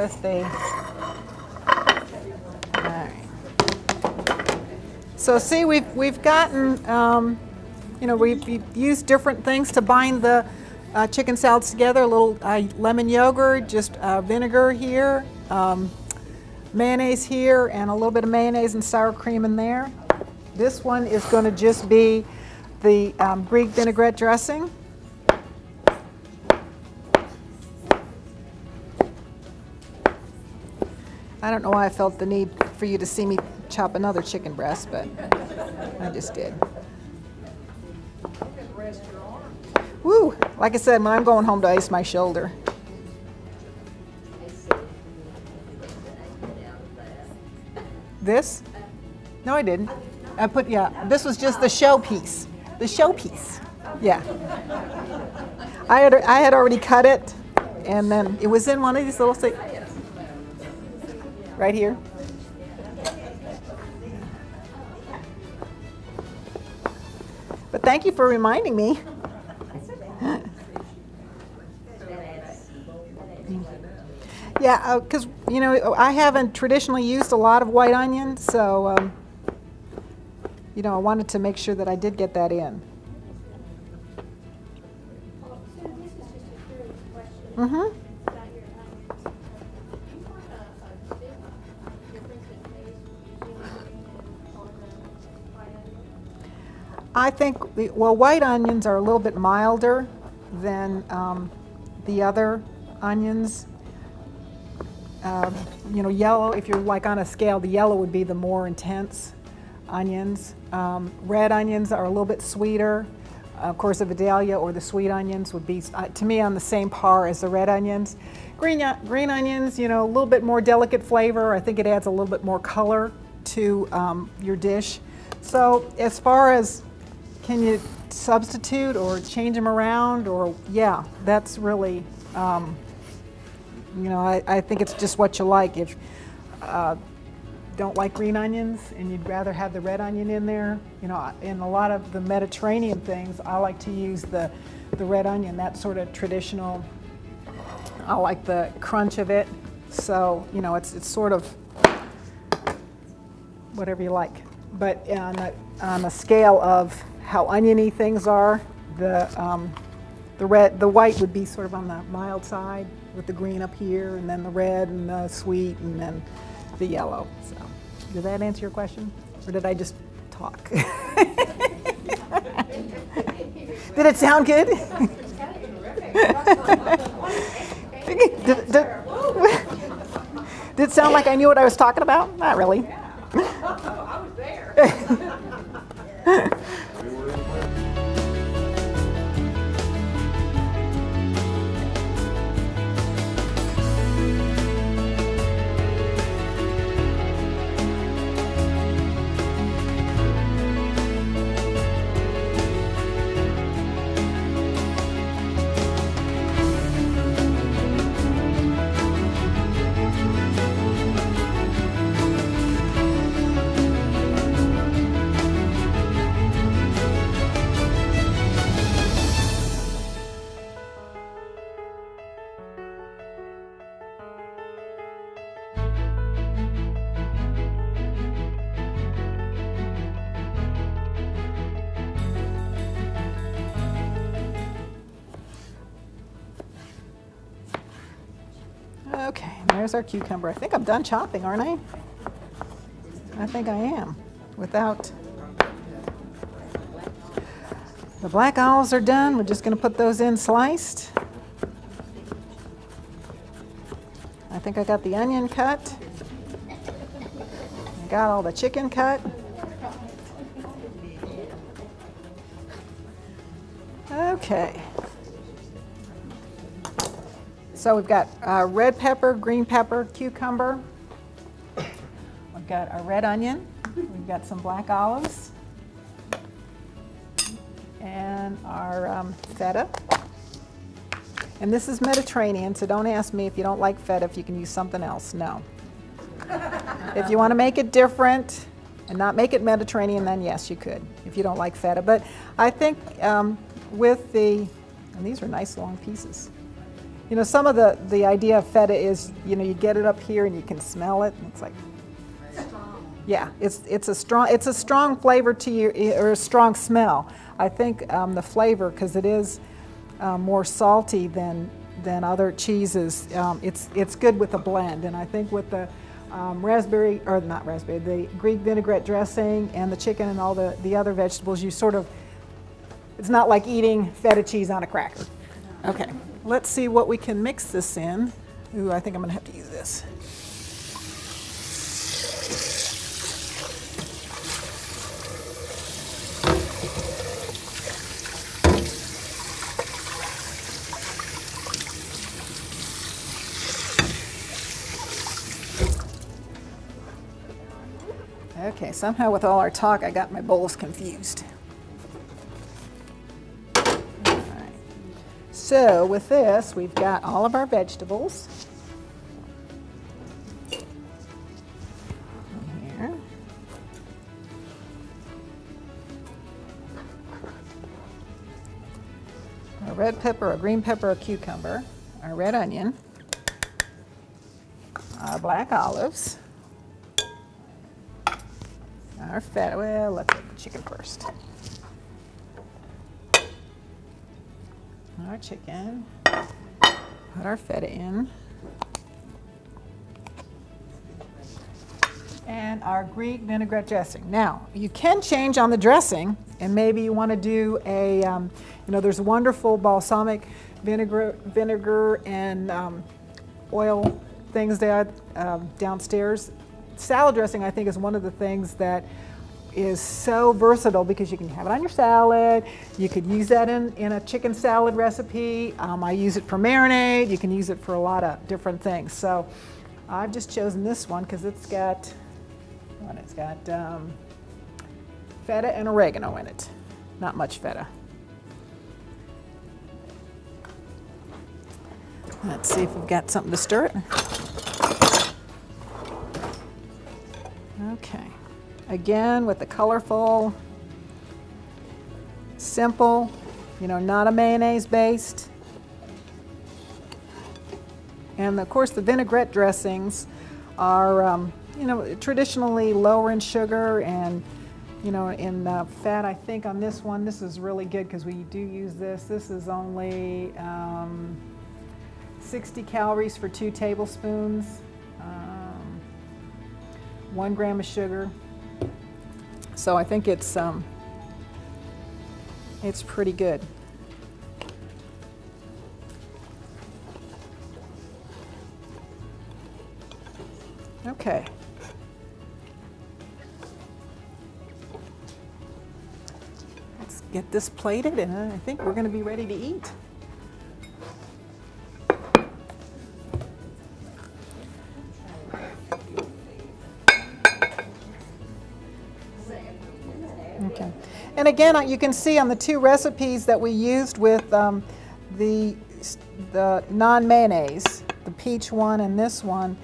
with the, all right. So see, we've gotten, you know, we've used different things to bind the chicken salads together. A little lemon yogurt, just vinegar here, mayonnaise here, and a little bit of mayonnaise and sour cream in there. This one is going to just be the Greek vinaigrette dressing. I don't know why I felt the need for you to see me chop another chicken breast, but I just did. Woo! Like I said, when I'm going home to ice my shoulder. This? No, I didn't. I put, yeah, this was just the showpiece. The showpiece. Yeah. I had already cut it, and then it was in one of these little things. Right here. But thank you for reminding me. Yeah, because, you know, I haven't traditionally used a lot of white onion, so, you know, I wanted to make sure that I did get that in. So this is just a curious question. Mm-hmm. About your onions. Do you find a big difference in taste using onions on the white onion? I think, well, white onions are a little bit milder than the other onions. You know, yellow, if you're like on a scale, the yellow would be the more intense onions. Red onions are a little bit sweeter. Of course, the Vidalia or the sweet onions would be, to me, on the same par as the red onions. Green onions, you know, a little bit more delicate flavor. I think it adds a little bit more color to your dish. So as far as can you substitute or change them around, or, yeah, that's really, you know, I think it's just what you like. If don't like green onions and you'd rather have the red onion in there, you know, in a lot of the Mediterranean things, I like to use the red onion, that sort of traditional. I like the crunch of it. So, you know, it's sort of whatever you like. But on a scale of how oniony things are, the white would be sort of on the mild side, with the green up here, and then the red and the sweet, and then the yellow. So, did that answer your question, or did I just talk? Did it sound good? Did it sound like I knew what I was talking about? Not really. I was there. Okay, there's our cucumber. I think I'm done chopping, aren't I? I think I am. Without the black olives are done. We're just going to put those in sliced. I think I got the onion cut. I got all the chicken cut. Okay. So we've got red pepper, green pepper, cucumber. We've got our red onion. We've got some black olives. And our feta. And this is Mediterranean, so don't ask me if you don't like feta if you can use something else. No. If you want to make it different and not make it Mediterranean, then yes, you could, if you don't like feta. But I think with the, and these are nice long pieces. You know, some of the idea of feta is, you know, you get it up here and you can smell it, and it's like, yeah, it's a strong flavor to you, or a strong smell. I think the flavor, because it is more salty than other cheeses, it's good with a blend. And I think with the raspberry, or not raspberry, the Greek vinaigrette dressing and the chicken and all the other vegetables, you sort of, it's not like eating feta cheese on a cracker. Okay, let's see what we can mix this in. Ooh, I think I'm gonna have to use this. Okay, somehow with all our talk, I got my bowls confused. All right. So with this, we've got all of our vegetables. Here. A red pepper, a green pepper, a cucumber, our red onion, our black olives, our feta. Well, let's make the chicken first. Our chicken. Put our feta in. And our Greek vinaigrette dressing. Now, you can change on the dressing, and maybe you want to do a, you know, there's wonderful balsamic vinegar and oil things there downstairs. Salad dressing, I think, is one of the things that is so versatile, because you can have it on your salad. You could use that in a chicken salad recipe. I use it for marinade. You can use it for a lot of different things. So I've just chosen this one because it's got feta and oregano in it. Not much feta. Let's see if we've got something to stir it. Okay, again with the colorful, simple, you know, not a mayonnaise based. And of course the vinaigrette dressings are, you know, traditionally lower in sugar, and, you know, in fat. I think on this one, this is really good because we do use this. This is only 60 calories for 2 tablespoons. 1 gram of sugar. So I think it's pretty good. Okay. Let's get this plated, and I think we're going to be ready to eat. Okay. And again, you can see on the 2 recipes that we used with the non-mayonnaise, the peach one and this one,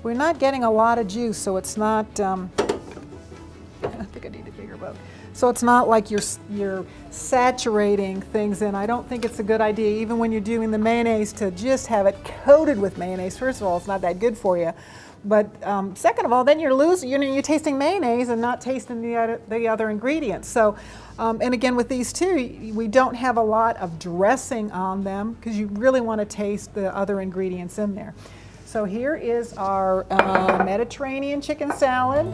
we're not getting a lot of juice, so it's not, I think I need a bigger boat. So it's not like you're saturating things in. I don't think it's a good idea, even when you're doing the mayonnaise, to just have it coated with mayonnaise. First of all, it's not that good for you. But second of all, then you're losing, you're tasting mayonnaise and not tasting the other ingredients. So, and again with these two, we don't have a lot of dressing on them because you really want to taste the other ingredients in there. So here is our Mediterranean chicken salad.